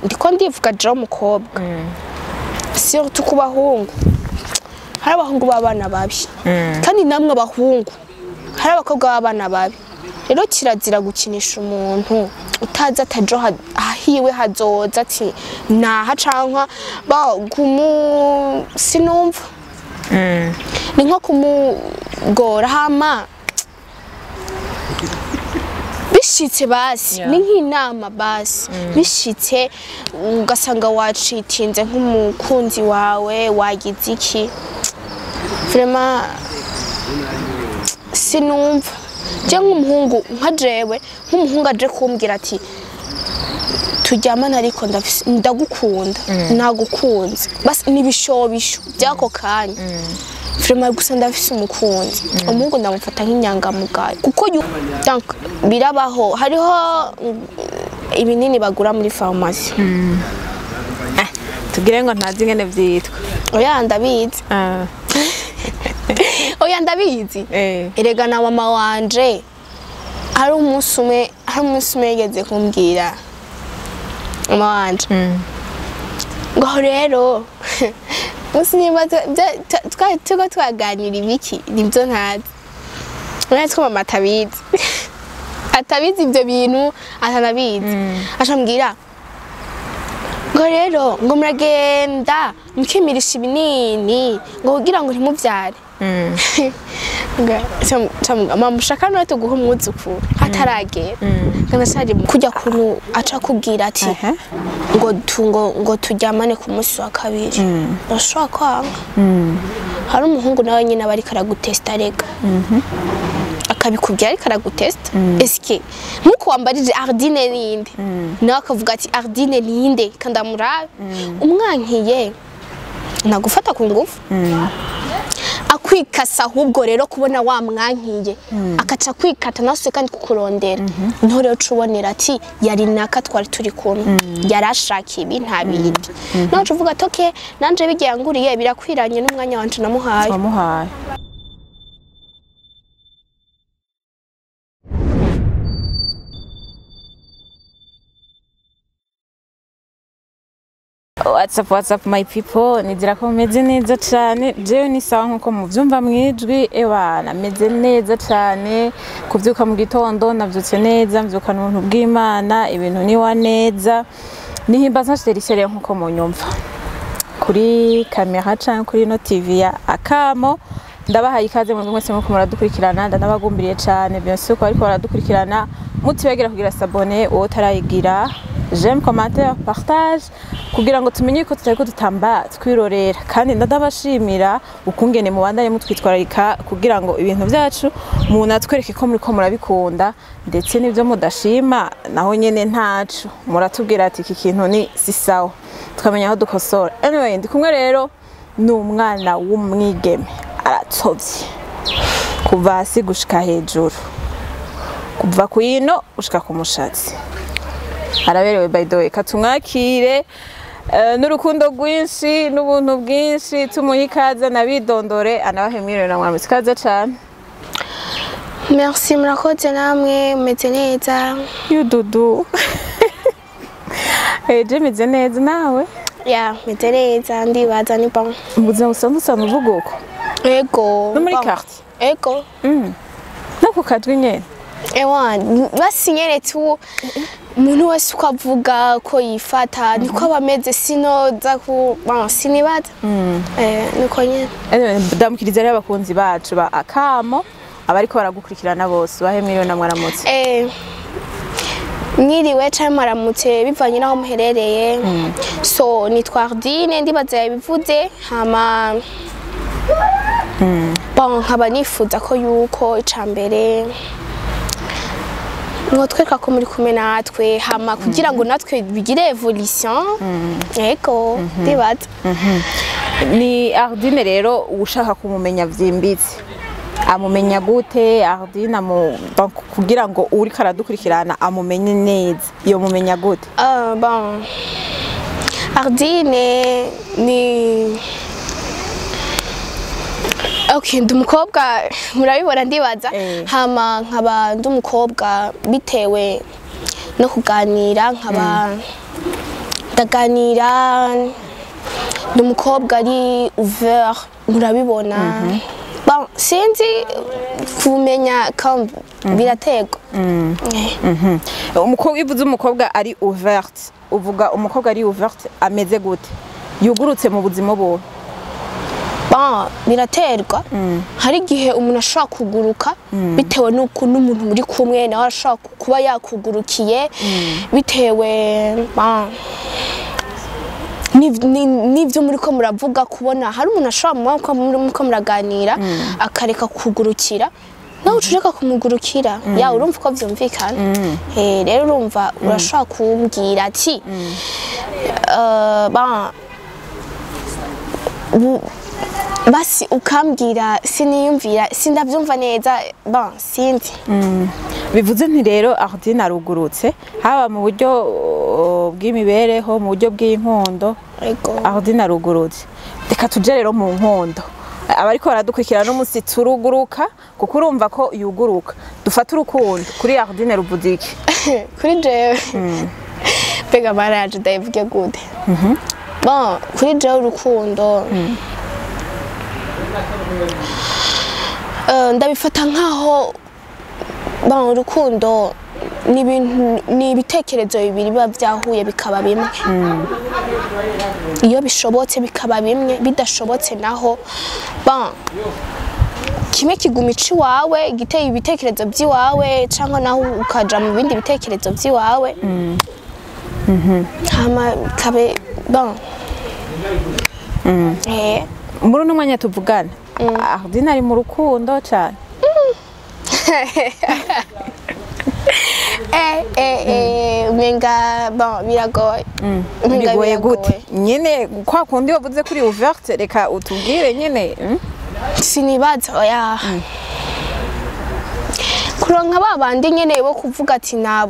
ndiko ndivuga je umukobwa surtout ku bahungu hari abahungu b'abana babi kandi namwe abahungu hari abakobwa b'abana babi rero kirazira gukinisha umuntu utaza atajo ahiwe hazoza ati naha canka ba sinumva ni nko kumugora hama bishitse basi ni nk'inama basi bishitse ugasanga wacitinze nk'umukunzi wawe wagize iki vraiment sinumva je nk'umuhungu nka jewe nk'umuhungu aje kumbwira ati turyamana ariko ndagukunda nagukunze basi nibishobisho byako kanya vraiment gusa ndafise umukunzi umuhungu ndamufata nk'inyangamugayo kuko birabaho hariho ibinini bagura muri pharmacy tugire ngo ntazi ngene vyitwa oya ndabizi oya ndabizi erega na mama wanje hari umunsi umwe yageze kumbwira mama wanje ngo rero tuko twaganira ibiki nibyo ntazi uretse ko mama atabizi ibyo bintu atanabizi ashambwira ngo rero ngo muragenda mukimirisha ibinini ngo kugira ngo ntimuvyare mama mushaka no tuguha umwuzukuru ataragera kandi sari kujya kuntu aca kubwira ati ngo turyamane ku munsi wa kabiri bashaka kwanga hari umuhungu nawe nyine abari karagutesta rega akabikubwira ari karagutesta eske nkuko wambarije Ardine ninde nawe akavuga ati Ardine ninde kandi amurabe umwankiye nagufata ku ngufu akwikasa ahubwo rero kubona wa mwankiye akaca kwikata nase kandi kukurondera nto rero cubonera ati yari naka twari turi kumwe yarashaka ibi ntabindi naje uvuga toke nanje bigiye nguriye birakwiranye n'umwanya wanje namuhaye What's up my people, nizira ko meze neza cyane jewe ni sawa nkuko muvyumva mwijwi ebana meze neza cyane kuvyuka mu gitondo navyutse neza mvyuka n'ubuntu bw'Imana ibintu ni wa neza nihimbaza serisere nkuko munyumva kuri kamera cyane kuri no TV ya Akamo ndabahaye ikaze mu mwese nkuko muradukurikirana ndanabagumbiriye cyane byose ko ariko baradukurikirana mutibegera kugira s'abonner uwo tarayigira j'aime commentaire partage kugira ngo tumenye ko tutari ko tutamba twirorera kandi ndabashimira ukungene mu bandanye mutwitwararika kugira ngo ibintu byacu umuntu atwereke ko muri ko murabikunda ndetse n'ibyo mudashima naho nyene ntacu muratubwira ati iki kintu ni sisawa tukamenya aho dukosora anyway ndi kumwe rero n'umwana w'umwigeme aratsovye kuva hasi gushika hejuru kuva kuyino gushika ku mushatsi araberewe by the way katumwakire n'urukundo rwinshi n'ubuntu bwinshi tumuhikaza nabidondore anabahemwirira na mwamutse kaza cyane. Merci murakoze namwe meze neza yududu je meze neza nawe ya meze neza ndibaza ni bon ubuzima busanzwe usanzwe uvuga uko ego no muri carte ego nako kajwi nyene ewa basinyere tu umuntu wese uko avuga ko yifata niko abameze sinoza ku sinibaza niko nyene ndamukiriza rero abakunzi bacu ba Akamo abariko baragukurikirana bose bahemwiriwe na mwaramutse mwiriwe cyane maramutse bivanye naho muherereye so nitwa Ardine ndibaza yabivuze hama bon nkaba nifuza ko yuko icambere tweka ko muri kumwe natwe hama kugira ngo natwe bigire evolution yego ndibaza ni Ardine rero ushaka kumumenya vyimbitse amumenya gute Ardine kugira ngo uri karadukurikirana amumenye neza iyo mumenya gute bon Ardine ni okay ndumukobwa murabibona ndibaza hama nkaba ndumukobwa bitewe no kuganira nkaba ndaganira n'umukobwa ari ouvert murabibona bon sinzi kumenya kandi birategwa umukobwa ivuze umukobwa ari ouvert uvuga umukobwa ari ouvert ameze gute yugurutse mu buzima bwo biraterwa hari igihe umuntu ashaka kuguruka bitewe n'uko n'umuntu muri kumwe nawe ashaka kuba yakugurukiye bitewe n'ibyo muri ko muravuga kubona hari umuntu ashobora muri ko muraganira akareka kugurukira nawe ucureka kumugurukira ya urumva ko byumvikana rero urumva urashaka kumbwira ati basi ukambwira siniyumvira sindabyumva neza sinzi bivuze nti rero Ardine arugurutse haba mu buryo bw'imibereho mu buryo bw'inkondo Ardine arugurutse reka tuje rero mu nkondo abariko baradukurikira n'umunsi turuguruka kuko urumva ko yuguruka dufata urukundo kuri Ardine rubudiki kuri jewe pega maraje ndayivuge gute kuri jewe urukundo ndabifata nkaho urukundo ni ibitekerezo bibiri biba byahuye bikaba bimwe iyo bishobotse bikaba bimwe bidashobotse naho kimwe kiguma ici wawe giteye ibitekerezo by'iwawe cyangwa naho ukaja mu bindi bitekerezo by'iwawe hama kabe muri uno mwanya tuvugana Ardine ari mu rukundo cyane menga biragoye bigoye gute nyene kwa kundi wavuze kuri ouverte reka utubwire nyene sinibaza oya kuronka babandi nyene bo kuvuga ati na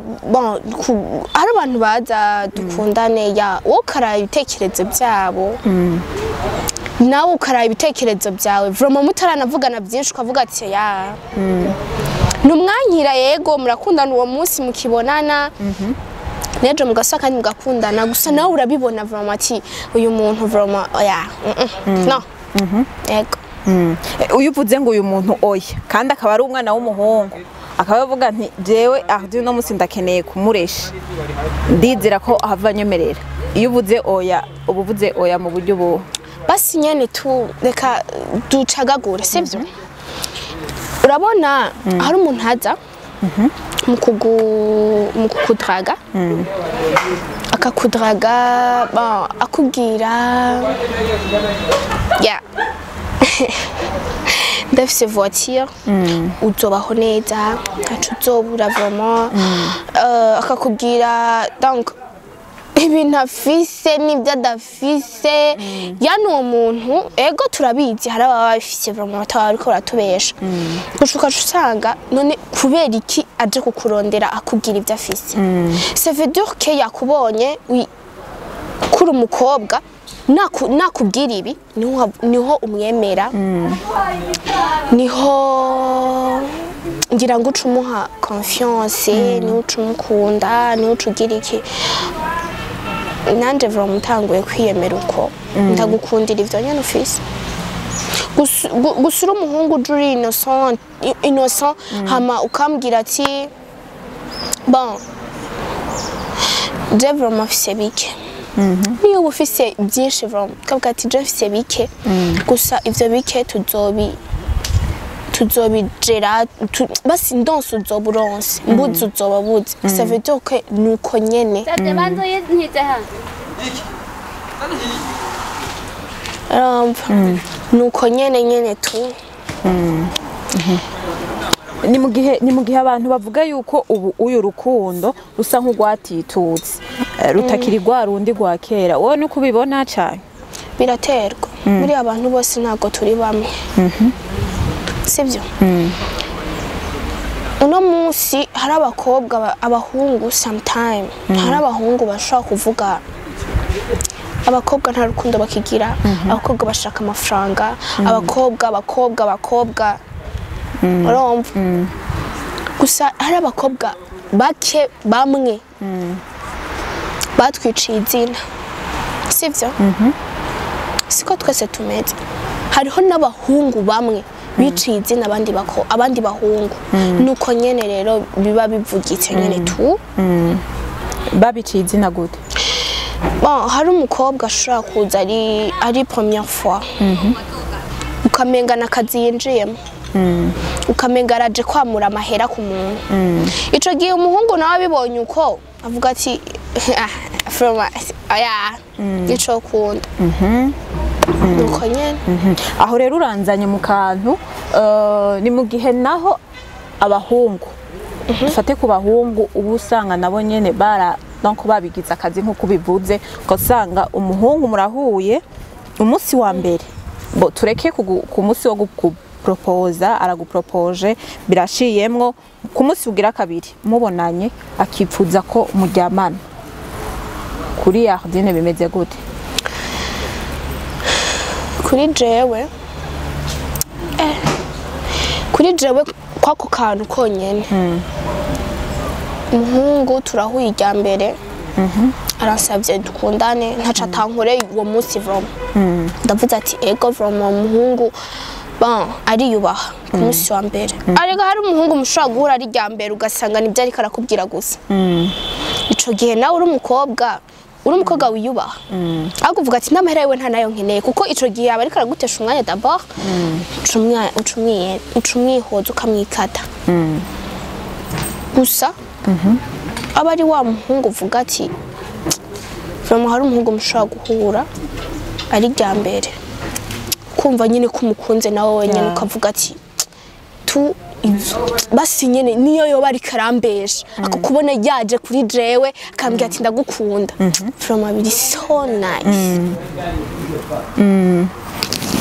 hari abantu baza dukundane ya wo karaye ibitekerezo byabo nawe ukaraye ibitekerezo byawe vraiment mutaranavugana byinshi ukavuga ati ya numwankira yego murakundana uwo munsi mukibonana nejo mugasa kandi mugakundana gusa nawe urabibona vraiment ati uyu muntu vraiment oya no yego uyuvuze ngo uyu muntu oya kandi akaba ari umwana w'umuhungu akaba avuga nti jewe Ardine no munsi ndakeneye kumuresha ndizira ko ahava nyemerera iyo uvuze oya ubuvuze oya mu buryo bo basi nyene tu reka ducagagure sivyo urabona hari umuntu haza mu kukudraga akakudraga akubwira ya ndafise voiture uzobaho neza ntaco uzobura vraiment akakubwira donc ibintu afise n'ibyo adafise yani uwo muntu ego turabizi hari ababa bafise vraiment bataba ariko baratubesha gushuka usanga none kubera iki aje kukurondera akubwira ibyo afise ça veut dire que yakubonye kuri umukobwa nakubwira ibi niho umwemera niho ngira ngo ucumuha confiance niho ucumukunda niho ucugira iki nanje vraiment mutanguye kwiyemera uko ndagukundira ivyo nyene ufise gusura umuhungu uri innocent hama ukambwira ati je vraiment afise bike niyo ufise byinshi vraiment kavuga ati je afise bike gusa ivyo bike tuzobigera basi ndonse uzoburonse mbuzi uzobabuze ça veut dire que nuko nyene nuko nyene tu ni mu gihe abantu bavuga yuko ubu uyu rukundo rusa nk'ugwatitutse rutakiri rwa rundi rwa kera wowe no kubibona cyane biraterwa muri abantu bose ntago turi bamwe sibyo uno munsi hari abakobwa abahungu sometime hari abahungu bashaka kuvuga abakobwa nta rukundo bakigira abakobwa bashaka amafaranga abakobwa urumva gusa hari abakobwa bake bamwe batwiciye izina sivyo siko twese tumeze hariho n'abahungu bamwe biciye izina abandi bahungu nuko nyene rero biba bivugitse nyene tu babiciye izina gute hari umukobwa ashobora kuza ari première fois ukamenga n'akazi yinjiyemo ukamenga araje kwamura amahera ku muntu ico gihe umuhungu nawe abibonye uko avuga ati nico kunda nuko nyene aho rero uranzanye mu kantu ni mu gihe naho abahungu ufate ku bahungu ubu usanga nabo nyene donc babigize akazi nk'uko bivuze ugasanga umuhungu murahuye umunsi wa mbere bo tureke ku munsi wo gupropoza aragupropoje birashiyemwo ku munsi ugira kabiri mubonanye akipfuza ko muryamana kuri Yardine bimeze gute kuri jewe kwako kantu konyene umuhungu turahuye irya mbere arasabye dukundane ntaca atankoreye uwo munsi vroma ndavuze ati ego vroma umuhungu ariyubaha ku munsi wa mbere arega hari umuhungu mushobora guhura ari irya mbere ugasanga nibyo ariko arakubwira gusa ico gihe nawe uri umukobwa wiyubaha ahubwo uvuga ati n'amahera yiwe nta nayo nkeneye kuko ico gihe aba ariko aragutesha umwanya d'abord ucumwihoza ukamwikata gusa aba ari wa muhungu uvuga ati vroma hari umuhungu mushobora guhura ari irya mbere kumva nyine ko umukunze nawe wenyine ukavuga ati basi nyene niyo yoba ari karambesha ako kubona yaje kuri jewe akambwira ati ndagukunda vroma biri so nice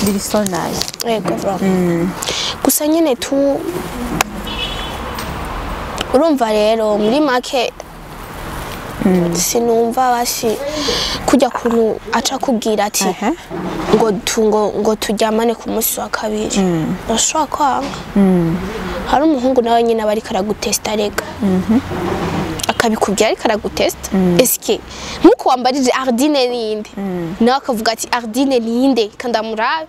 biri so nice ego vroma gusa nyene urumva rero muri make sinumva basi kujya kuntu aca kubwira ati ngo turyamane ku munsi wa kabiri bashobora kwanga hari umuhungu nawe nyine aba ariko aragutesta rega akabikubwira ariko aragutesta eske nkuko wambarije Ardine ninde nawe akavuga ati Ardine ninde kandamurabe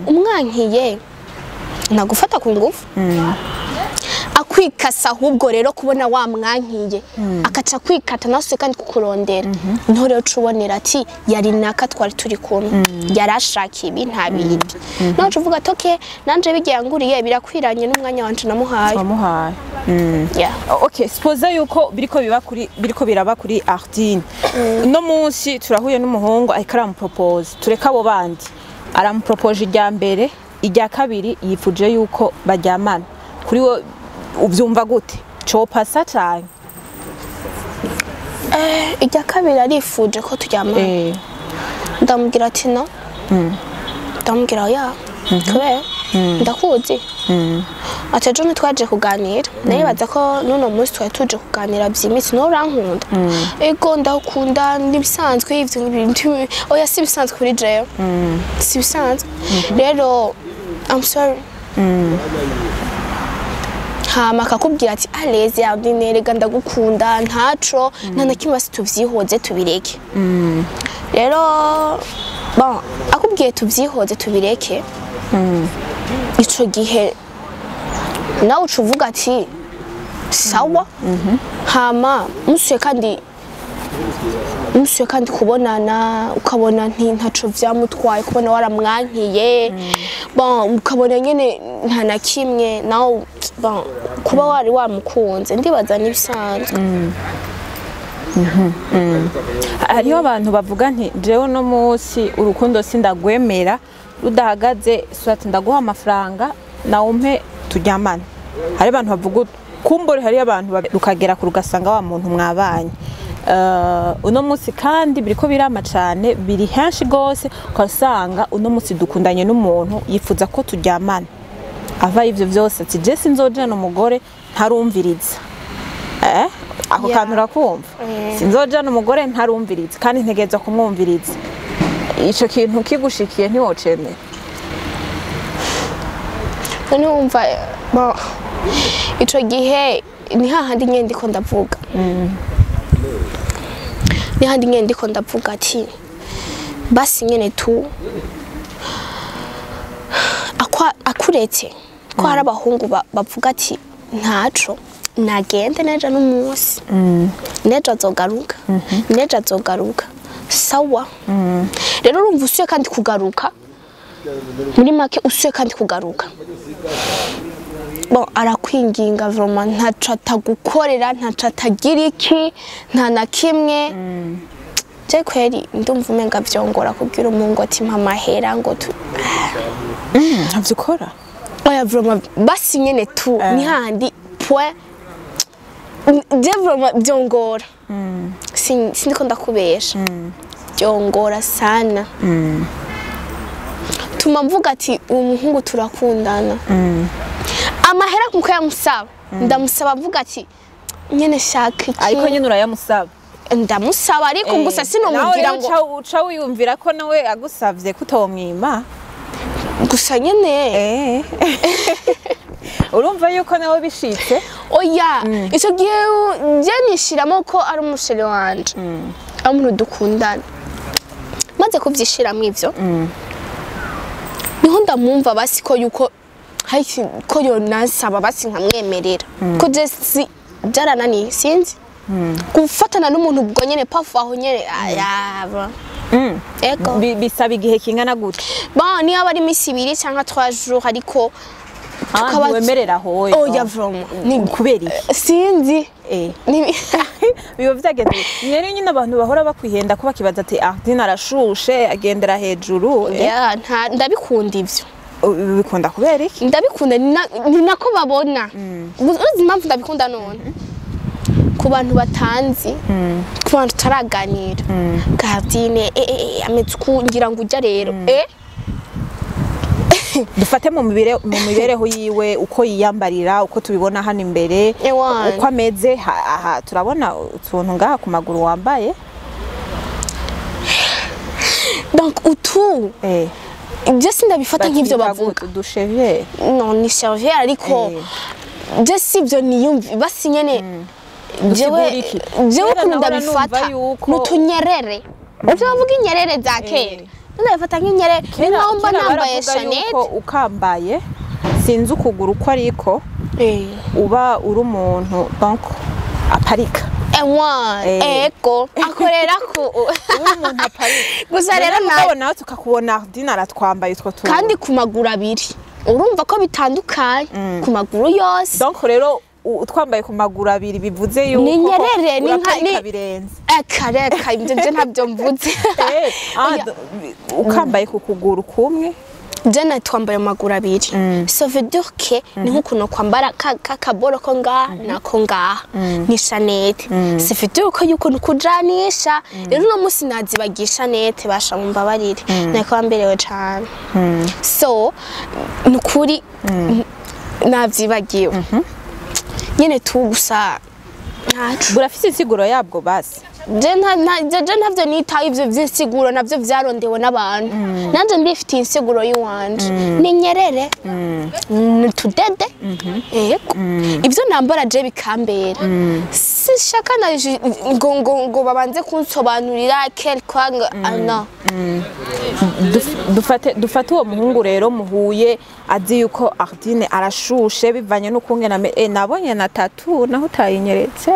umwankiye nagufata ku ngufu akwikasa ahubwo rero kubona wa mwankiye akaca kwikata nase kandi kukurondera ntore ucubonera ati yari naka twari turi kumwe yarashaka ibi ntabindi naje uvuga toke nanje bigiyanguriye birakwiranye n'umwanya wanje namuhaye okay suppose yuko biriko biraba kuri Ardine no munsi turahuye n'umuhungu ariko aramupropose tureka abo bandi aramupropose irya mbere irya kabiri yifuje yuko baryamana kuri wo ubyumva gute copasa cyane irya kabiri arifuje ko turyamana ndamubwira ati no ndamubwira ya kubera ndakuzi ati ejo ntitwaje kuganira nayibaza ko n'uno munsi twari tuje kuganira byimitsi no urankunda ego ndakunda nibisanzwe ivyo bintu oya si bisanzwe kuri jewe si bisanzwe rero I'm sorry hama akakubwira ati aleze Ardine rega ndagukunda ntaco nta na kimwe tuvyihoze tubireke rero akubwiye tuvyihoze tubireke ico gihe nawe ucuvuga ati sawa hama musuye kandi kubonana ukabona ntaco vyamutwaye kubona waramwankiye ukabona nyene nta na kimwe nawe kuba wari wamukunze ndibaza n'ibisanzwe hariho abantu bavuga nti jewe no munsi urukundo sindagwemera rudahagaze swati ndaguha amafaranga nawe umpe turyamane hari abantu bavuga kumbore hari abantu rukagera ku rugasanga wa muntu mwabanye uno munsi kandi biriko birama cyane biri henshi gose ukasanga uno munsi dukundanye n'umuntu yifuza ko turyamana ava ivyo vyose ati je sinzojana umugore ntarumviriza ako kantu rakumva sinzojana umugore ntarumviriza kandi ntegeza kumwumviriza ico kintu kigushikiye ntiwocemera numva ico gihe ni hahandi nyendiko ndavuga ni handi nyene ndiko ndavuga ati basi nyene tu akuretse ko hari abahungu bavuga ati ntaco nagende neja n'umunsi neja azogaruka neja azogaruka sawa rero urumva usuye kandi kugaruka muri make usuye kandi kugaruka bon arakwinginga vraiment ntaco atagukorera ntaco atagira iki nta na kimwe je kweri ndumva umenga vyongora kugira umungu ati mpa mahera ngo tu ntavyukora oya vraiment basi nyene tu ni handi point je vraiment vyongora sindiko ndakubesha vyongora sana tuma mvuga ati umuhungu turakundana amahera kuko yamusaba ndamusaba mvuga ati nyene shaka iki ariko nyene urayamusaba ndamusaba ariko gusa sinomubwira ngo uca wiyumvira ko nawe agusavye kutomwima gusa nyene urumva yuko nawe bishitse oya ico gihe je nishiramo ko ari umusheri wanje amuntu dukundana maze kuvyishiramo ivyo niho ndamwumva basi ko yuko haiki ko yo nasaba basi nkamwemerera ko je si byarananiye sinzi gufatana n'umuntu ubwo nyene pafu aho nyene ayaba ego bisaba igihe kingana gute bon ni abari imisi 2 cyangwa 3 jours ariko tukabawemerera hoye oya vraiment ni kubera sinzi biba vyagende nyene nyine abantu bahora bakwihenda ko bakibaza ati Ardine arashushe agendera hejuru ya ndabikunda ivyo bikunda kubera iki ndabikunda ni nako babona uzi impamvu ndabikunda none ku bantu batanzi ku bantu taraganira Ardine ametse kungira ngo ujya rero dufate mu mibereho yiwe uko yiyambarira uko tubibona hano imbere uko ameze aha turabona utuntu ngaha ku maguru wambaye donc utu je sindabifata nk'ivyo bavuga du chevier non ni chevier ariko je sivyo niyumvi basi nyene jewe kuno ndabifata nutunyerere uvyo bavuga inyerere za kera ndabifata nk'inyerere nimba nambaye Chanel ukambaye sinzi ukuguru uko ariko uba uri umuntu donc aparika eko akorera ko umuntu aparika gusa rero nawe tukakubona Ardine aratwambaye utwo tuntu kandi ku maguru abiri urumva ko bitandukanye ku maguru yose donc rero utwambaye ku maguru abiri bivuze yuko ni nyerere ni nka birenze akareka je ntabyo mvuze ukambaye ku kuguru kumwe jana twambaye amaguru abiri ça veut dire que ni nkuko kwambara kakaboro ko ngaha nako ngaha ni Chanel ça veut dire ko yuko nukujanisha rero no musi nazibagisha net basha mumbabarire nako amberewe cyane so nukuri navyibagiwe nyene tugusa ntacu burafise insiguro yabwo basi je ntavyo nitaye ivyo vy'insiguro navyo vyarondewe n'abantu nanje ndifite insiguro y'uwanje ni nyerere tudede yego ivyo nambara je bikambera sishaka na ngo babanze kunsobanurira quelque ana dufate uwo muhungu rero muhuye azi yuko Ardine arashushe bivanye n'ukungena nabonye na tattoo naho utayinyeretse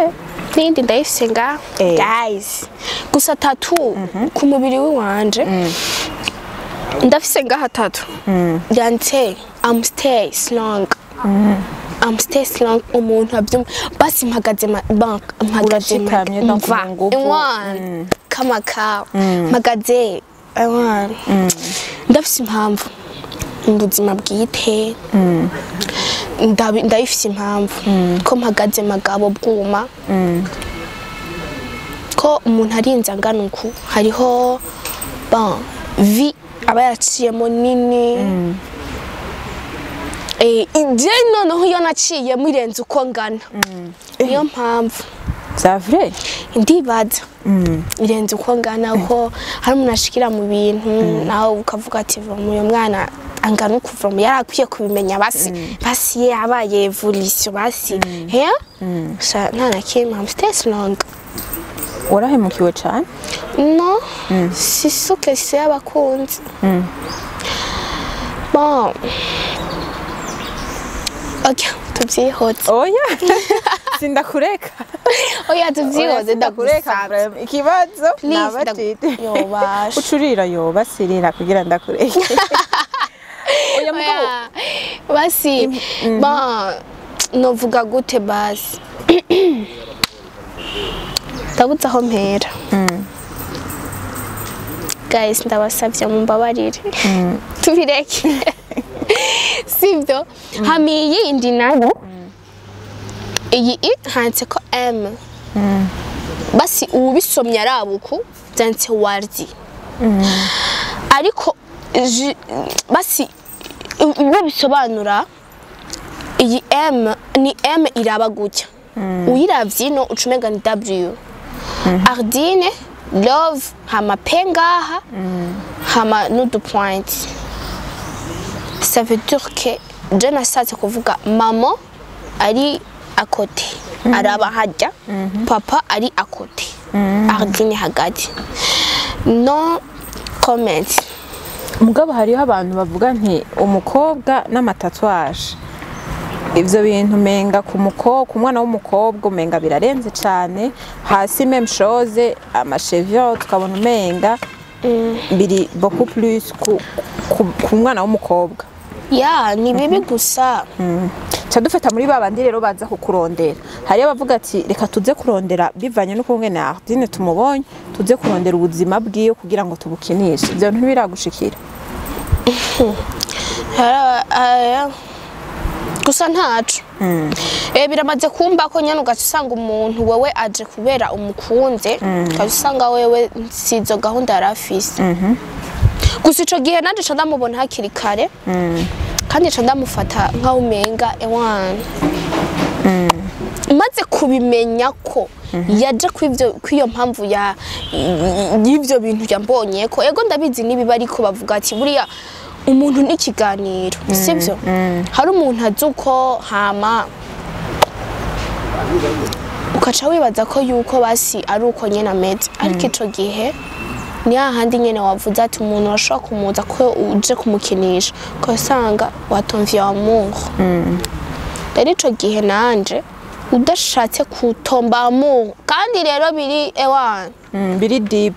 nindi ndayifise ngaho guys gusa tattoo ku mubiri wanje ndafise ngaha tattoo yanditse I'm stay strong umuntu abyumva basi mpagaze kama kawa mpagaze ndafise impamvu ubuzima bwite ndabifise impamvu ko mpagaze magabo bwuma ko umuntu arinze angana uku hariho vi aba yaciyemo nini je noneho iyo naciye murenze uko ngana niyo mpamvu c'est vrai ndibaza irenze uko ngana uko hari umuntu ashikira mu bintu nawe ukavuga ati uyu mwana angana kuva mu yarakwiye kubimenya basi yabaye evolution basi nta na kimwe I'm stay strong warahemukiwe cyane? No, si so kese y'abakunzi. Bon. Okay, tubyihoze. Oya. Sindakureka. Oya tubyihoze ndakureka. Ikibazo nabajite. Yobasha. Ucurira yoba sirira kugira ndakureke. Oya mugabo. Basi. Bon, novuga gute basi. Ndabuze aho mpera. Guys, ndabasavye mumbabarire. Tubireke. Sibyo? Hamiye indi nayo. Iyi handitse ko M. Basi ubisomye arabuku byanditse wardi. Ariko basi iyo bisobanura iyi M ni M iraba gutya. Uyiravye no ucumenga ni W. Ardine, love, hama pengaha, hama nudu point. Ça veut dire que je nashatse kuvuga maman ari akote, araba hajya, papa ari akote, Ardine hagati. No comment. Mugabo hariho abantu bavuga nti umukobwa n'amatatuage. Ivyo bintu menga ku mwana w'umukobwa umenga birarenze cyane, hasi même chose amacheveux tukabona umenga biri beaucoup plus ku mwana w'umukobwa. Ya ni bibi gusa. Dufata muri babandi rero baza kukurondera. Hari abavuga ati reka tuze kurondera bivanye no kungene Ardine tumubonye, tuze kurondera ubuzima bwiyo kugira ngo tubukinishe. Ivyo ntibiragushikira. Gusa ntacu. Biramaze kumba ko nyene ugasanga umuntu wewe aje kubera umukunze, ugasanga wewe sizo gahunda yarafise. Gusa ico gihe nanje ca ndamubona hakiri kare. Kandi ca ndamufata nka umenga ewana. Maze kubimenya ko yaje kw'ivyo mpamvu y'ivyo bintu yambonye ko ego ndabizi nibiba ariko bavuga ati buriya umuntu n'ikiganiro sivyo. Hari umuntu azuko hama ukaca wibaza ko yuko basi ari uko nyene ameze, ariko ico gihe ni hahandi nyene wavuze ati umuntu ashobora kumuza ko uje kumukinisha ugasanga watomvye wa Mungu. Rero ico gihe nanje udashatse kutomba Mungu kandi rero biri ewana biri deep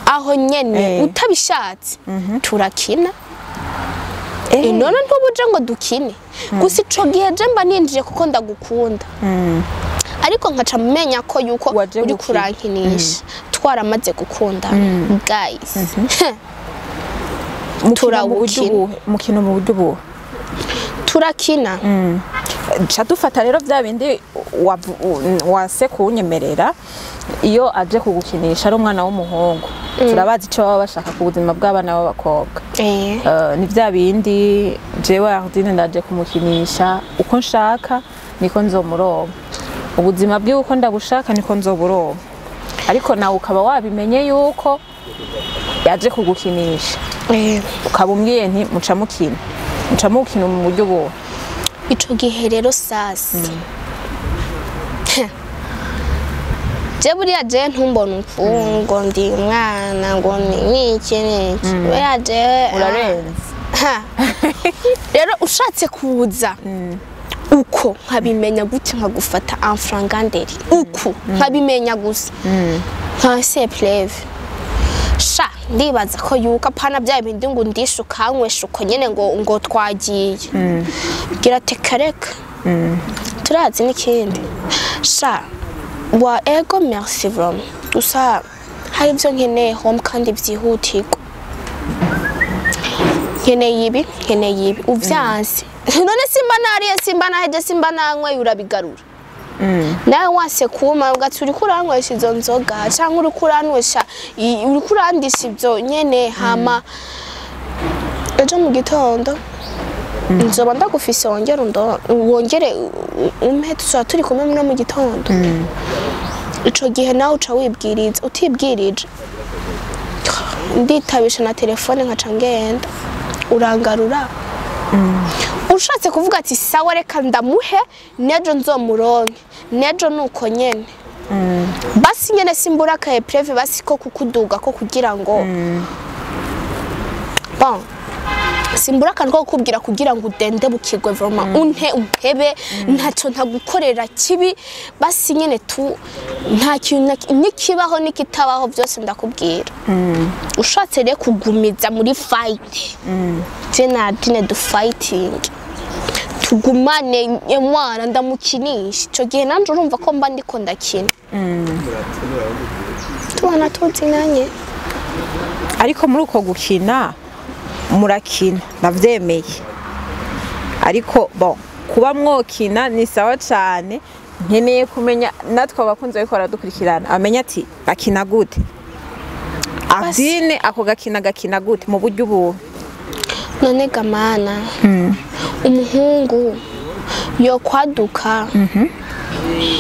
aho nyene utabishatse turakina. None ntubuje ngo dukine. Gusa ico gihe je mba ninjije kuko ndagukunda. Ariko nkaca mumenya ko yuko uri kurankinisha. Twaramaze gukunda guys. Turawukina. Mukino mu buryo buhe? Turakina. Cha dufata rero vya bindi wase kunyemerera iyo aje kugukinisha ari umwana w'umuhungu. Turabazi ico baba bashaka ku buzima bw'abana b'abakobwa. Ni vya bindi jewe Ardine ndaje kumukinisha uko nshaka niko nzomuronka. Ubuzima bwe uko ndabushaka niko nzoburonka. Ariko nawe ukaba wabimenye yuko yaje kugukinisha. Ukaba umbwiye nti muca mukina mu buryo buhe? Ico gihe rero sasa je buriya je ntumbona ngo ndi umwana ngo niki buriya je urarenze. Rero ushatse kuza uko nkabimenya gute nkagufata enfranganderi uko nkabimenya gusa nka sepleve sha ndibaza ko yuka pana bya bindi ngo ndishuka nywesha uko nyene ngo twagiye gira tekareka turazi n'ikindi sha wa ego merci vraiment gusa hari byo nkeneye home kandi byihutirwa nkeneye ibi uvyanse none simba naheje simba nanywe urabigarura nawe wase kuma ugati uri kuranywesha izo nzoga cyangwa uri kuranywesha uri kurandisha ibyo nyene hama ejo mu gitondo nzoba ndagufise wongere umpe turi kumwe no mu gitondo. Ico gihe nawe uca wibwiriza utibwirije nditabisha na telefone nkaca ngenda urangarura. Ushatse kuvuga ati sawa reka ndamuhe nejo nzomuronke nejo nuko nyene basi nyene simbura ka epreve basi ko kukuduga ko kugira ngo bon simbura kan ko kubwira kugira ngo udende bukigwe vraiment unkebe ntaco ntagukorera kibi basi nyene tu nta kintu nikibaho nikitabaho byose ndakubwira ushatse re kugumiza muri fight tena dine do fighting tugumane emwana ndamukinisha ico gihe nanje urumva ko mba ndiko ndakina tubana tuzinanye ariko muri uko gukina murakina ndavyemeye ariko bon kuba mwokina ni sawa cyane nkeneye kumenya natwe abakunze biko baradukurikirana amenya ati bakina gute Adine ako gakina gute mu buryo ubu none gamana umuhungu yo kwaduka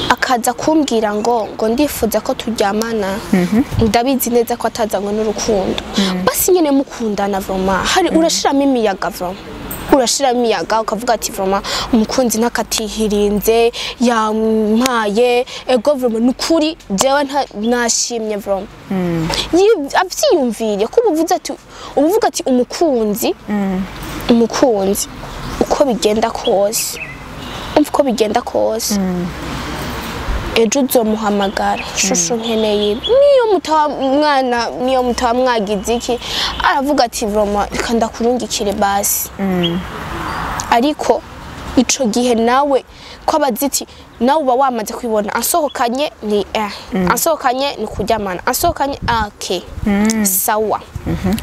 akaza kumbwira ngo ndifuza ko turyamana ndabizi neza ko atazanywe n'urukundo basi nyene mukundana vraiment hari urashiramo imiyaga vraiment urashiramo imiyaga ukavuga ati vraiment umukunzi nakatihirinze yampaye ego vraiment nukuri jewe nashimye vraiment avyiyumvire ko ubuvuga ati umukunzi uko bigenda kose uko bigenda kose ejo uzomuhamagara shusho nkeneye niyo mutamwagize iki aravuga ati vraiment kanda kurungikire basi ariko ico gihe nawe ko abaziti nawe uba wamaze kwibona asohokanye ni kuryamana asohokanye okay sawa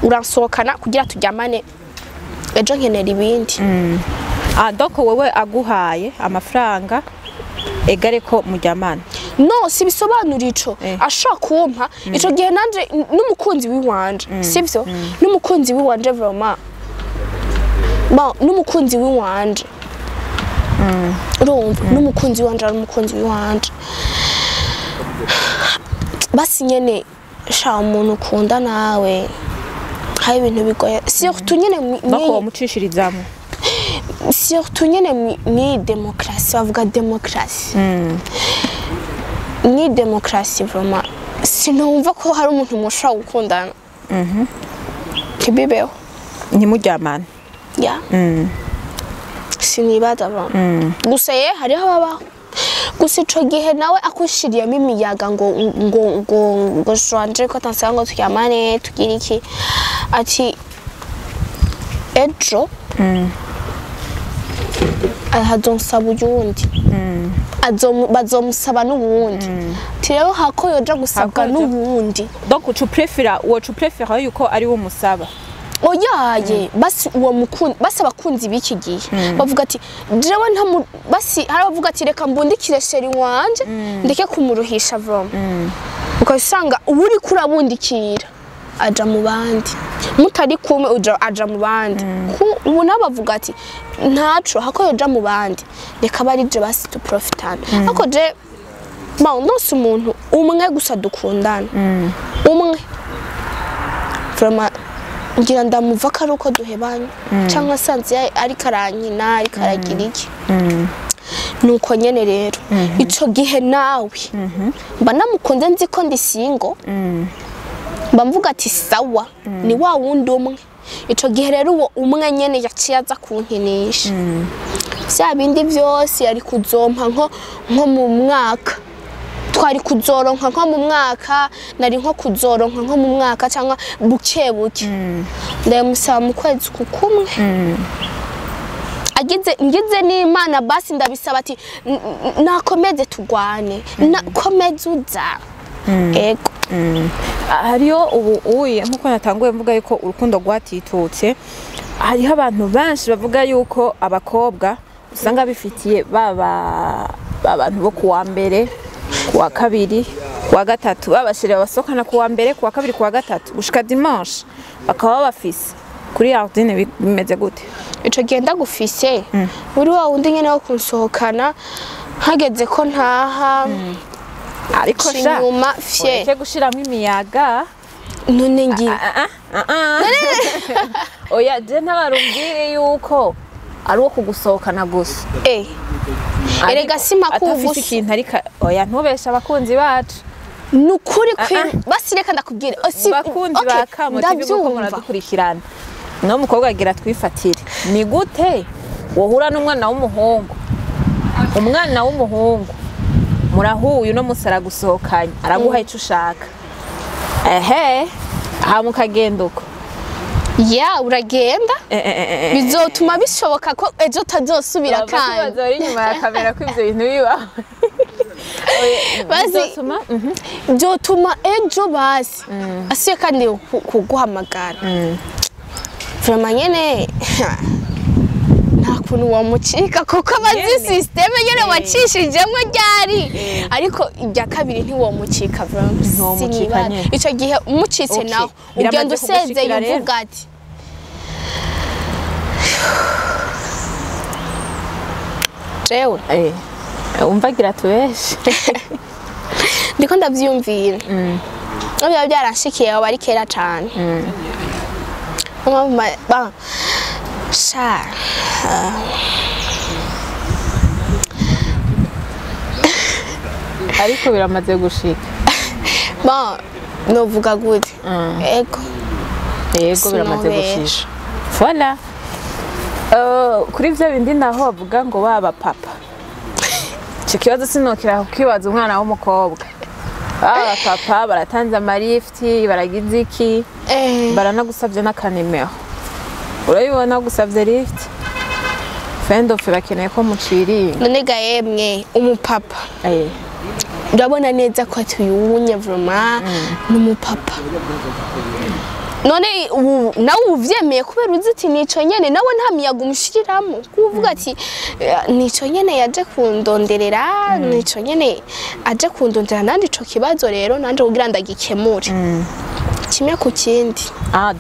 urasohokana kugira turyamane ejo nkenera ibindi doko wewe aguhaye amafaranga egare ko muryamana no sibisobanura ico ashaka kumpa ico gihe nanje n'umukunzi wiwanje sivyo n'umukunzi wiwanje vraiment bon n'umukunzi wiwanje urumva n'umukunzi wiwanje basi nyene sha umuntu ukunda nawe hari ibintu bigoye surtout nyene bako mucishirizamo surtout nyene ni démocratie bavuga démocratie ni démocratie vraiment sinumva ko hari umuntu mushaka gukundana kibibeho ni muryamana ya sinibaza vraiment gusa hariho ababaho gusa ico gihe nawe akushiriyemo imiyaga ngo jwanje ko tansanga ngo turyamane tugira iki ati ejo ahazonsaba uyundi bazomusaba n'ubundi tireho hako yoja gusabwa n'ubundi donc tu préfères yuko ari wo musaba oyaye basi uwo mukunzi basi abakunzi biki gihe bavuga ati jewe basi hari bavuga ati reka mbundikire sheri wanje ndeke kumuruhisha vraiment ukasanga uri kurabundikira aja mu bandi mutari kumwe aja mu bandi ubu nabavuga ati ntaco hako yoja mu bandi reka bari je basi tu profitana ako je nose umuntu umwe gusa dukundana umwe vraiment ngira ndamuva ko ari uko duhebanye cyangwa sanze ari karankina ari karagira iki nuko nyene rero ico gihe nawe mba namukunze nzi ko ndi singo bamvuga ati sawa ni wa wundi umwe ico gihe rero uwo umwe nyene yaciye aza kunkinisha vya bindi vyose yari kuzompa nko mu mwaka twari kuzoronka nko mu mwaka nari nko kuzoronka nko mu mwaka cyangwa buke ndamusaba mu kwezi kukumwe ngize n'Imana basi ndabisaba ati nakomeze tugwane nakomeze uza ego hariyo ubu uye nkuko natanguye mvuga yuko urukundo rwatitutse hariho abantu benshi bavuga yuko abakobwa usanga bifitiye abantu bo kuwa mbere kuwa kabiri kuwa gatatu babashirira basohokana kuwa mbere kuwa kabiri kuwa gatatu gushika dimanche bakaba bafise kuri Ardine bimeze gute ico genda gufise uri wa wundi nyene wo kunsohokana hageze ko ntaha ariko sha ureke gushiramo imiyaga none ngi oya je ntabarumbwire yuko ari wo kugusohokana gusa erega simpa atafise kugusa ikintu ariko oya ntubesha abakunzi bacu nukuri basi reka ndakubwira bakunzi bakamo tibibuko muradukurikirana no mukobwa agira twifatire ni gute wohura n'umwana w'umuhungu murahuye no musara gusohokanya araguha ico ushaka hamukagenda uko ya uragenda bizotuma bishoboka ko ejo tazosubira kandi bazori nyuma ya kamera ko ivyo bintu biba byotuma ejo basi asiye kandi kuguhamagara vraiment nyene nta kuntu wamucika kuko abazi systeme nyene wacishijemwe ryari ariko ibya kabiri ntiwomucika vraiment ico gihe umucitse naho ugenda usezeye uvuga ati jewe umvagira tubeshe ndiko ndavyumvira biba byaranshikiye abo bari kera cane sha ariko biramaze gushika novuga gute yego biramaze gushika voilà kuri vyo bindi naho bavuga ngo baba papa ico kibazo sinokira kukibaza umwana w'umukobwa baba papa baratanze amarifti baragize iki baranagusavye n'akanimero urabibona gusavye lift friend of bakeneye ko muciriye none ga yemwe umupapa urabona neza ko tuyunye vraiment n'umupapa none nawe uvyemeye kubera uziti nico nyene nawe nta miyaga umushiriramo kuvuga ati nico nyene yaje kundonderera nico nyene aje kundondera nandi ico kibazo rero nanje kugira ndagikemure kimwe ku kindi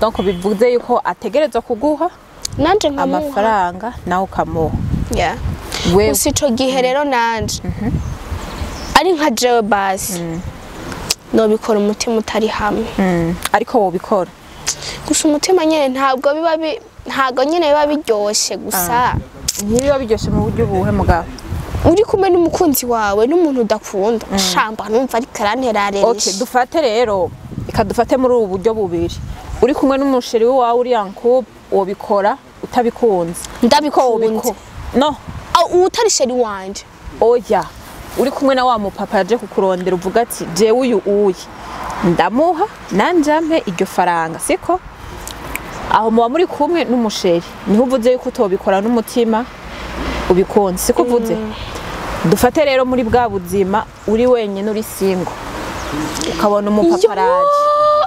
donc bivuze yuko ategerezwa kuguha nanje nkamuha amafaranga nawe ukamuha gusa ico gihe rero nanje ari nka jewe basi nobikora umutima utari hamwe ariko wobikora gusa umutima nyene ntabwo nyene biba biryoshe gusa ntibiba biryoshe mu buryo buhe mugabo uri kumwe n'umukunzi wawe n'umuntu udakunda shamba numva ari karanterarerije dufate rero ikadufate muri ubu buryo bubiri uri kumwe n'umusheri wawe uri yankup wobikora utabikunze ndabikunze no utari sheri wanje oya uri kumwe na wa mupapa yaje kukurondera uvuga ati jewe uyu ndamuha nanjampe iryo faranga siko aho muba muri kumwe n'umusheri niho uvuze yuko utobikora n'umutima ubikunze siko uvuze dufate rero muri bwa buzima uri wenyine uri single ukabona umupapa araje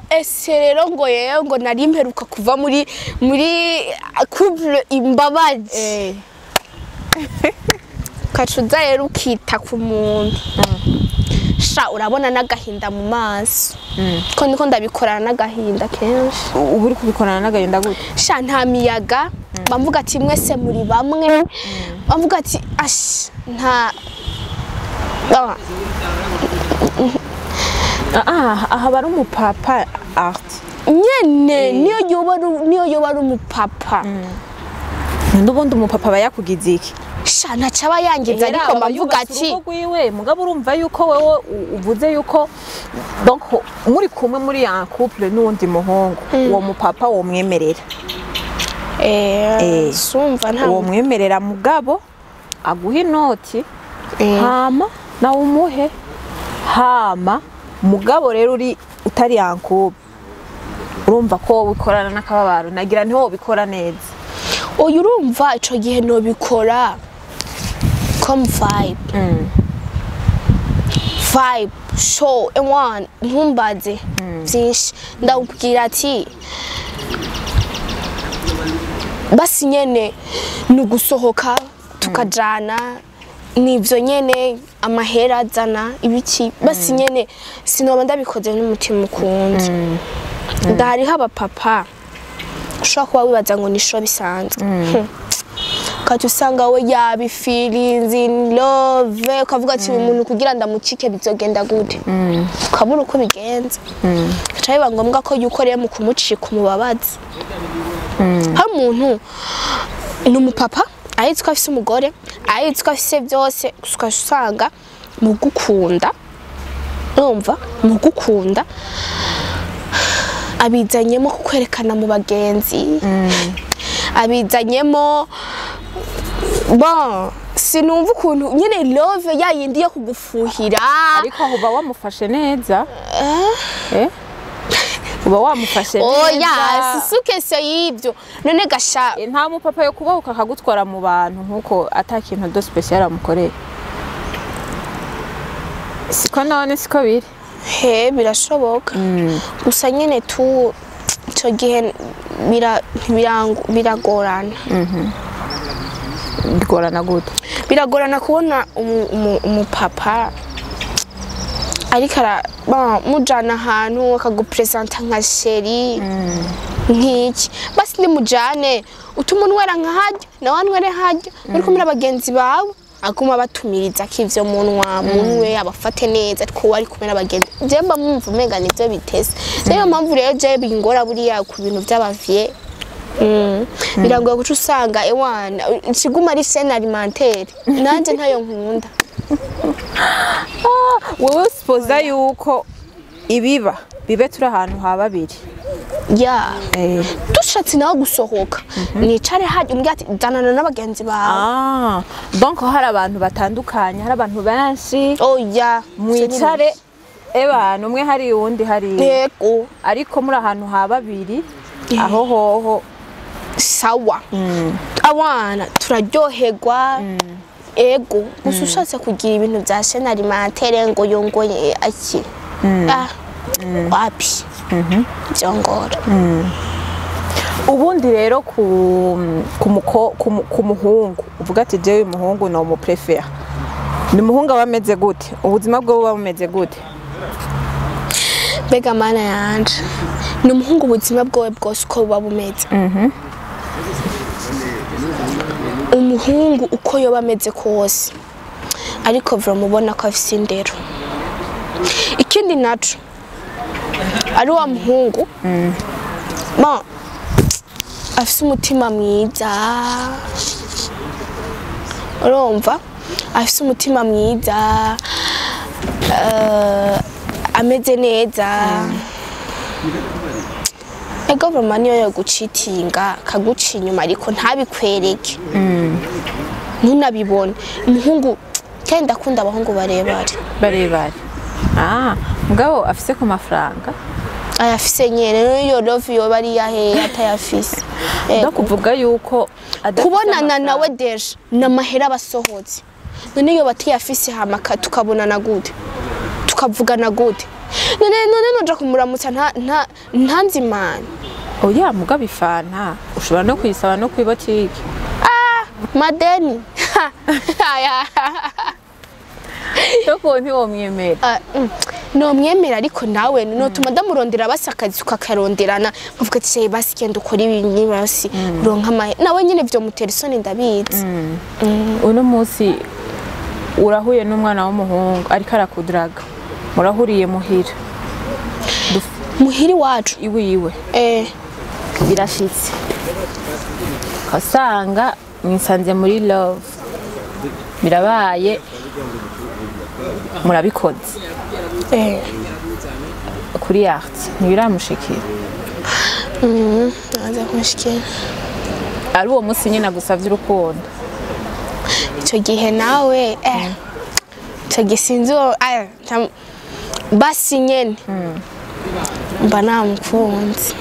ese rero ngo yewe ngo nari mperuka kuva muri couple imbabazi kacuza rero ukita ku muntu sha urabona n'agahinda mu maso ko ndiko ndabikorana n'agahinda kenshi ubu uri kubikorana n'agahinda gute sha nta miyaga bavuga ati mwese muri bamwe bavuga ati nta aha bari umupapa art nyene niyo yoba ari umupapa n'ubundi umupapa bayakugize iki sha ntacaba yangiza ariko bavuga ati mugabo urumva yuko wewe uvuze yuko donc muri kumwe muri ya couple n'undi muhungu uwo mupapa wo mwemerera sumva nta uwo mwemerera mugabo aguha inoti hama na umuhe hama mugabo rero uri utari yankuba urumva ko bikorana n'akababaro nagira ntiho bikora neza oya urumva ico gihe no bikora comme vibe show one ntumbaze byinshi ndakubwira ati basi nyene ni gusohoka tukajana nivyo nyene amahera azana ibiki basi nyene sinoba ndabikoze n'umutima ukundi ndahariho abapapa ushobora kuba wibaza ngo nisho bisanzwe kati usanga we yabi feelings in love ukavuga ati umuntu kugira ndamucike bizogenda gute ukabura uko bigenza biba ngombwa ko yukoreye mu kumucika umubabazi hari umuntu ni umupapa ayizi ko afise umugore ayizi ko afise byose usanga mu gukunda urumva mu gukunda abizanyemo kukwerekana mu bagenzi abizanyemo bon sinumva ukuntu nyine love yayindi yo kugufuhira ariko uba wamufashe neza uba wamufashe neza oya sisuke y'ibyo none gasha nta mupapa yo kubahuka akagutwara mu bantu nkuko atakintu do special amukoreye siko none siko biri birashoboka gusa nyine tu icyo gihe biragorana bigorana gute biragorana kubona umupapa ariko mujana ahantu akagupresenta nka sheri nk'iki basi ndimujane utuma unwera nkahajya nawe anwere hajya muri kumwe n'abagenzi bawe aguma batumiriza k'ivyo munwa munwe abafate neza two ari kumwe n'abagenzi je mba mumva umenga nivyo bitese niyo mpamvu rero je bingora buriya ku bintu by'abavye birangoye guca usanga ewana kiguma ari chaîne alimentaire nanje ntayo nkunda wowe spoza yuko ibiba bibe turi ahantu ha babiri ya dushatse nawe gusohoka nicare haje umbwira ati danana n'abagenzi bawe donc hari abantu batandukanye hari abantu benshi oya mwicare abantu umwe hari uwundi hari yego ariko muri ahantu ha babiri aho hoho sawa awana turaryoherwa ego gusa ushatse kugira ibintu bya chaîne alimentaire ngo yongoye aki wapi byongora ubundi rero ku muhungu uvuga ati je uyu muhungu no mu prefer ni muhungu abameze gute ubuzima bwo buba bumeze gute bega mana yanje ni umuhungu ubuzima bwowe bwose uko buba bumeze umuhungu uko yoba ameze kose ariko mubona ko afise indero ikindi naco ari wa muhungu afise umutima mwiza urumva afise umutima mwiza ameze neza ego vraiment niyo yo gucitinga kaguca inyuma ariko ntabikwereke ntunabibone umuhungu kandi ndakunda abahungu barebare mugabo afise ku mafaranga ayafise nyene niyo love yo bari yahe atayafise ndakuvuga yuko kubonana nawe deje n'amahera basohotse none iyo batiyafise hamaka tukabonana gute tukavugana gute none noja kumuramutsa ntanzimana oya mugabo ifanta ushobora no kuyisaba no kwibotike madeni Toko ntiwomwemera no mwemera ariko nawe no tuma ndamurondera basakazi ukakaronderana nkavuga ati basi kenda ukora ibinyi basi ronka nawe nyine byo mutera isoni ndabizi uno munsi urahuye n'umwana w'umuhungu ariko arakudraga murahuriye muhiri wacu iwiwe birashitse kasanga mwisanze muri love birabaye murabikoze kuri art ntibiramushikira aza kunshikira ari uwo munsi nyine agusavye urukundo icyo gihe nawe icyo gisinzi basi nyene mba namukunze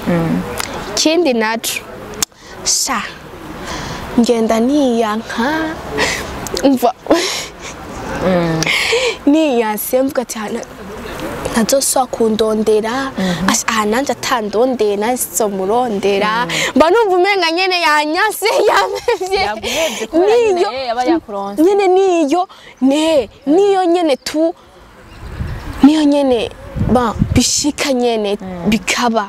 ikindi naco sha ngenda niyanka umva niyanse mvuga cyane ntazoswa kundondera nanje atandondera nasizo murondera mba numva umenga nyene yanyase yamevye niyo aba yakuronse nyene niyo nyene tu niyo nyene ba bishika nyene bikaba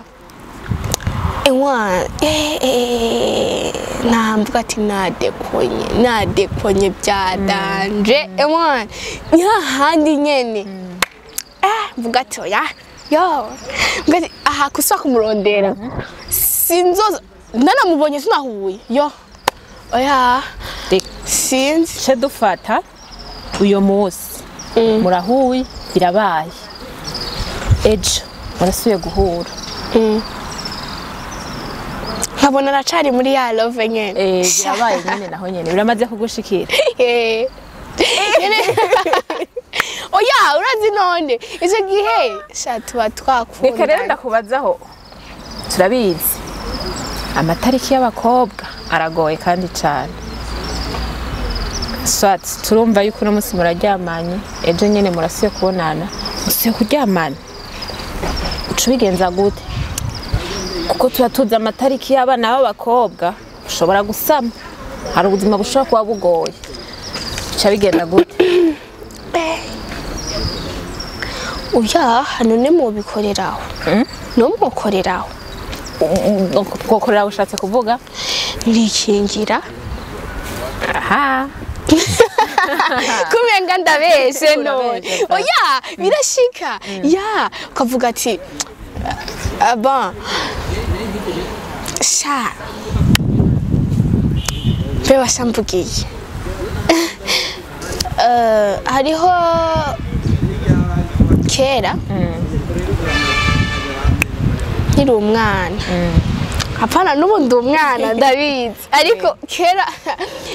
namvuga ati nadekonye byadanje hahandi nyene mvuga ati oya aha kusa kumurondera sinzoza nanamubonye sinahuye oya sinzi ce dufata uyo munsi murahuye birabaye ejo murasubiye guhura nkabona aracari muri ya love nyene birabaye nyene naho nyene biramaze kugushikira oya urazi none icyo gihe sha tuba twakunda reka rero ndakubazaho turabizi amatariki y'abakobwa aragoye kandi cyane swat turumva yuko uno munsi muraryamanye ejo nyene murasubiye kubonana musubiye kuryamana uca ubigenza gute kuko tuba tuzi amatariki y'abana b'abakobwa ushobora gusama hari ubuzima bushobora kuba bugoye uca bigenda gute oya hano ne mubikoreraho no mukoreraho gukorera ushatse kuvuga ntikingira aha kumenga ndabeshe none oya birashika ya ukavuga ati aba sha bewa shambugiye hariho kera nkiri umwana hapana n'ubundi umwana ndabizi ariko kera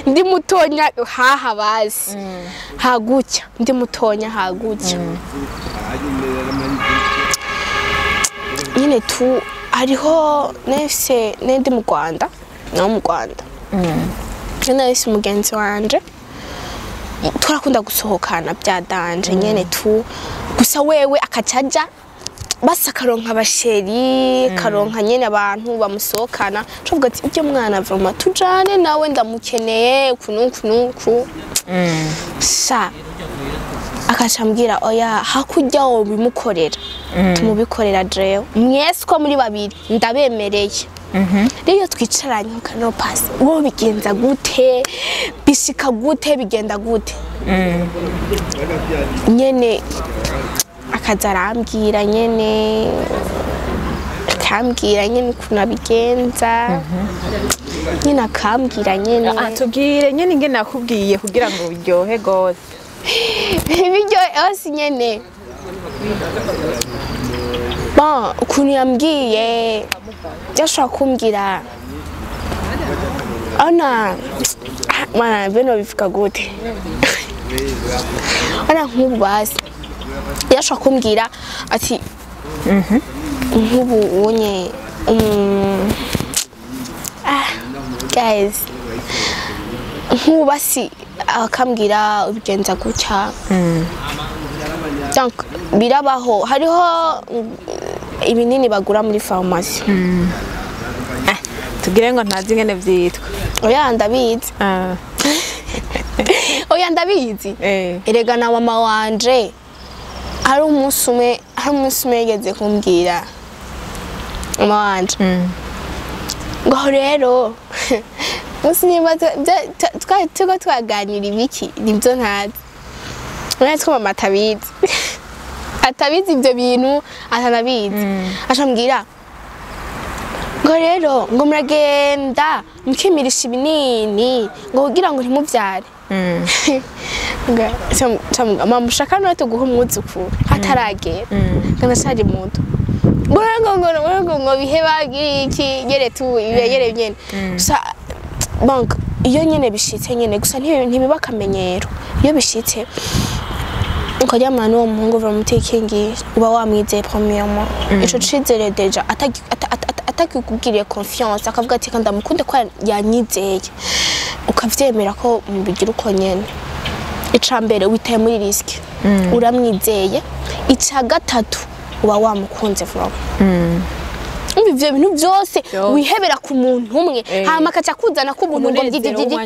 ndi mutonya haha bazi hagucya ndi mutonya hagucya nyine tu hariho nese ndi mu Rwanda no mu Rwanda nese umugenzi wanje twarakunda gusohokana bya danje nyene tu gusa wewe akacaja basa karonka abasheri karonka nyene abantu bamusohokana covuga ati ujye mwana vuma tujane nawe ndamukeneye kunuku sa akacambwira oya hakujya wo bimukorera tumubikorera jewe mwese ko muri babiri ndabemereye rero twicaranye kano pasi wo bigenza gute bishika gute bigenda gute nyene akaza arambwira nyene akambwira nyene ukuntu abigenza nyene akambwira nyene tubwire nyene ingene nakubwiye kugira ngo biryohe gose biryohe hose nyene bon ukuntu yambwiye yashobora kumbwira ana mana beno bivuga gute ana nk'ubu basi yashobora kumbwira ati nk'ubu unye guys nk'ubu basi akambwira ubigenza gutya donc birabaho hariho ibinini bagura muri farumasi tugire ngo ntazi ingene vyitwa oya ndabizi oya ndabizi erega na mama wanje hari umunsi umwe yigeze kumbwira mama wanje ngo rero musi niba tuko twaganira ibiki nibyo ntazi uretse ko mama atabizi ibyo bintu atanabizi ashambwira ngo rero ngo muragenda mukimirisha ibinini ngo kugira ngo ntimuvyare mama mushaka no tuguha umwuzukuru hataragera kandi ashari muto ngo bihe bagiki nyere tu ibegere nyene gusa bank iyo nyene bishitse nyene gusa ntibiba akamenyero iyo bishitse ukaryamana n'uwo muhungu uva mutekingi uba wamwizeye premièrement ico cizere deja atakikubwiriye confiance akavuga ati kandi amukunde ko yanyizeye ukavyemera ko mubigira uko nyene ica mbere witaye muri risk uramwizeye ica gatatu uba wamukunze vuba ivyo bintu byose wihebera ku muntu umwe hama akaca kuzana ko umuntu ngo byigigigi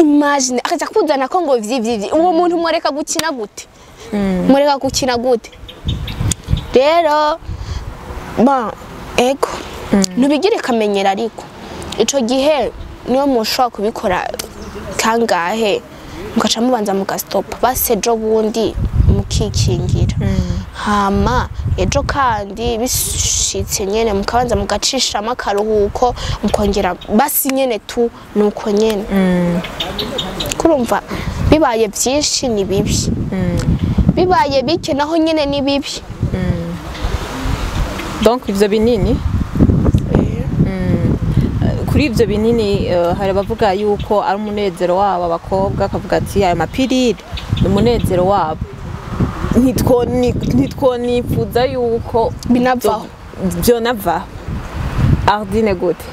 imagine akaca kuzana ko ngo vyivyi uwo muntu mureka gukina gute rero ba ego nubigire kamenyera ariko ico gihe niyo mushobora kubikora kangahe mukaca mubanza mugastopa basejo bundi mukikingira hama ejo kandi bishitse nyene mukabanza mugacishamo akaruhuko mukongera basi nyene tu nuko nyene kurumva bibaye byinshi ni bibi bibaye bike naho nyene ni bibi donc ivyo binini kuri ivyo binini hari bavuga yuko ari umunezero wabo abakobwa akavuga ati aya mapirire ni umunezero wabo ntitwonifuza yuko binavaho vyonavaho Ardine gute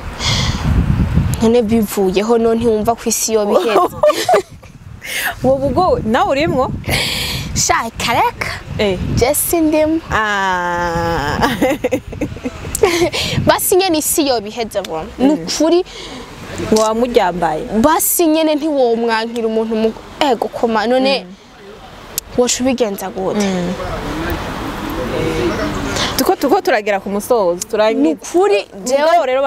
none bivuyeho no ntiwumva ko isi yo biheze wowe ubwo nawe urimwo sha kareka Jesse ndimo basi nyene isi yo biheze bwo nukuri wamuryambaye basi nyene ntiwomwankira umuntu ego koma none washo bigenza gute tuko turagera ku musozo turangiye nukuri jewe rero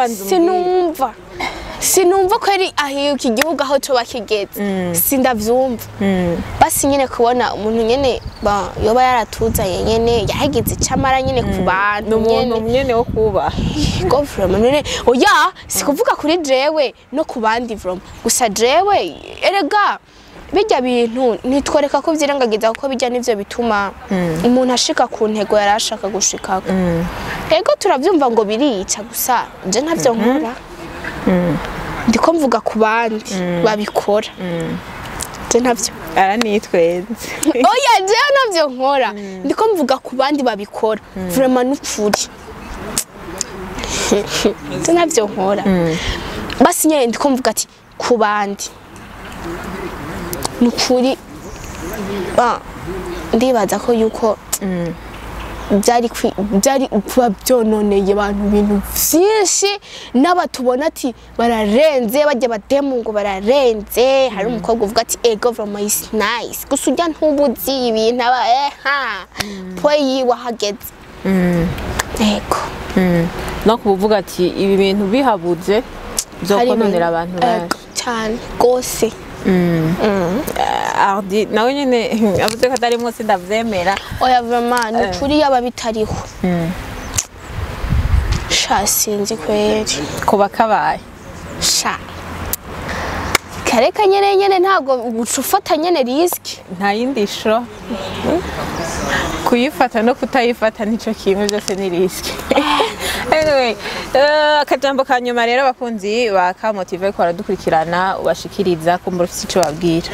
sinumva ko ari ahiyo igihugu aho cyo bakigeze sindavyumva basi nyene kubona umuntu nyene yoba yaratuzanye nyene yahigize icamara nyene ku bantu nyene wo kuba go from none oya sikuvuga kuri jewe no ku bandi from gusa jewe erega bijya bintu nitworeka ko vyirengagiza ko bijya nivyo bituma umuntu ashika ku ntego yarashaka gushikako ego turavyumva ngo birica gusa je ntavyo nkora ndiko mvuga ku bandi babikora je ntavyo aranitwenze oya je ntavyo nkora ndiko mvuga ku bandi babikora vraiment n'ukuri je ntavyo nkora basi nyene ndiko mvuga ati ku bandi nukuri ndibaza ko yuko byari kuba byononeye abantu ibintu byinshi n'abatubona ati bararenze bajya bademu ngo bararenze hari umukobwa uvuga ati ego from is nice gusa ujya ntubuzi ibintu aba po yiwa hageze ego no kuvuga ati ibi bintu bihabuze byo kononera abantu benshi cyane gose Ardi nawe nyene avuze ko atari mwose ndavyemera oya vraiment ni kuri yaba bitariho sha sinzi kweri ko bakabaye sha kareka nyene ntago ucufata nyene risk nta yindi sho kuyifata no kutayifata nico kimwe byose ni risk anyway akajambo kanyuma rero abakunzi bakamotive ko aradukurikirana ubashikiriza ko muri ufite ico babwira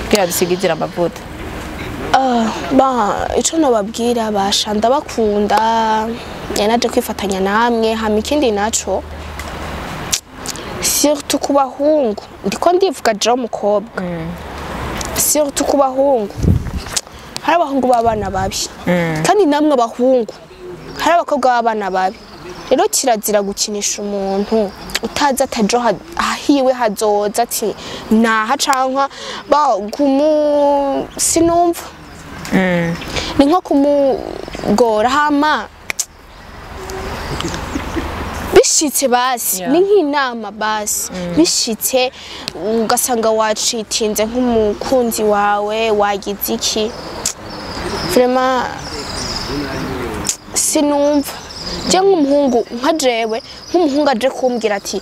kugira dusigizira amavuta ico no babwira bashanda bakunda yanaje kwifatanya namwe hama ikindi naco surtout ku bahungu ndiko ndivuga je umukobwa surtout ku bahungu hari abahungu babana babi kandi namwe abahungu hari abakobwa babana babi rero kirazira gukinisha umuntu utaza atajo ahiwe hazoza ati naha canka ba sinumva ni nko kumugora hama bishitse basi ni nk'inama basi bishitse ugasanga wacitinze nk'umukunzi wawe wagize iki vraiment sinumva je nk'umuhungu nka jewe nk'umuhungu aje kumbwira ati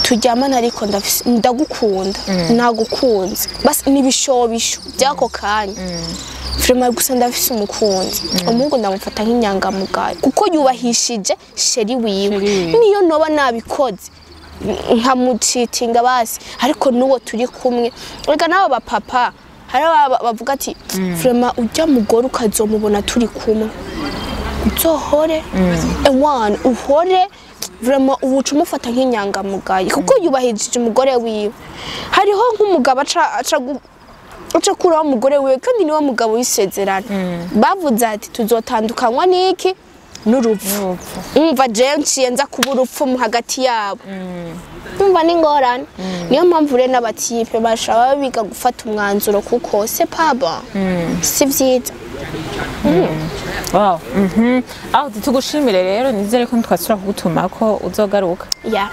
turyamana ariko ndagukunda nagukunze basi nibishobisho byako kanya vraiment gusa ndafise umukunzi umuhungu ndamufata nk'inyangamugayo kuko yubahishije sheri wiwe niyo noba nabikoze nkamucitinga basi ariko nuwo turi kumwe rega nabo bapapa hari bavuga ati vraiment ujya mugore ukazomubona turi kumwe uzohore ewana uhore vraiment ubuca umufata nk'inyangamugayo kuko yubahishije umugore wiwe hariho nk'umugabo aca kuraho umugore wiwe kandi niwe mugabo w'isezerano bavuze ati tuzotandukanywa n'iki n'urupfu umva jenshi yenza kuba urupfu hagati yabo umva n'ingorane niyo mpamvu rero n'abatipe bashaba biga gufata umwanzuro kuko c'est pas bon si vyiza wow aho tugushimire rero nizere ko twasura kugutuma ko uzogaruka ya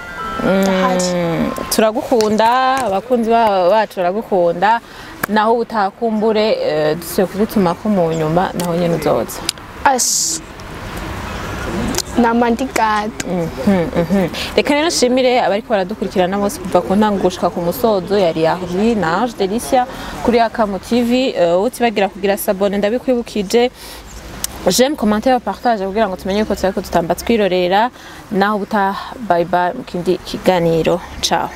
turagukunda abakunzi bacu baragukunda naho utakumbure dusiye kugutuma ko mu nyuma naho nyene uzoza Ash namandigado reka rero nshimire abariko baradukurikirana bose kuva ku ntango gushika ku musozo yari Yahwi na Ange Delicia kuri Akamu TV utibagira kugira sabone ndabikwibukije j'aime commenter partage kugira ngo tumenye ko tutamba twirorera naho buta bye bye mu kindi kiganiro ciao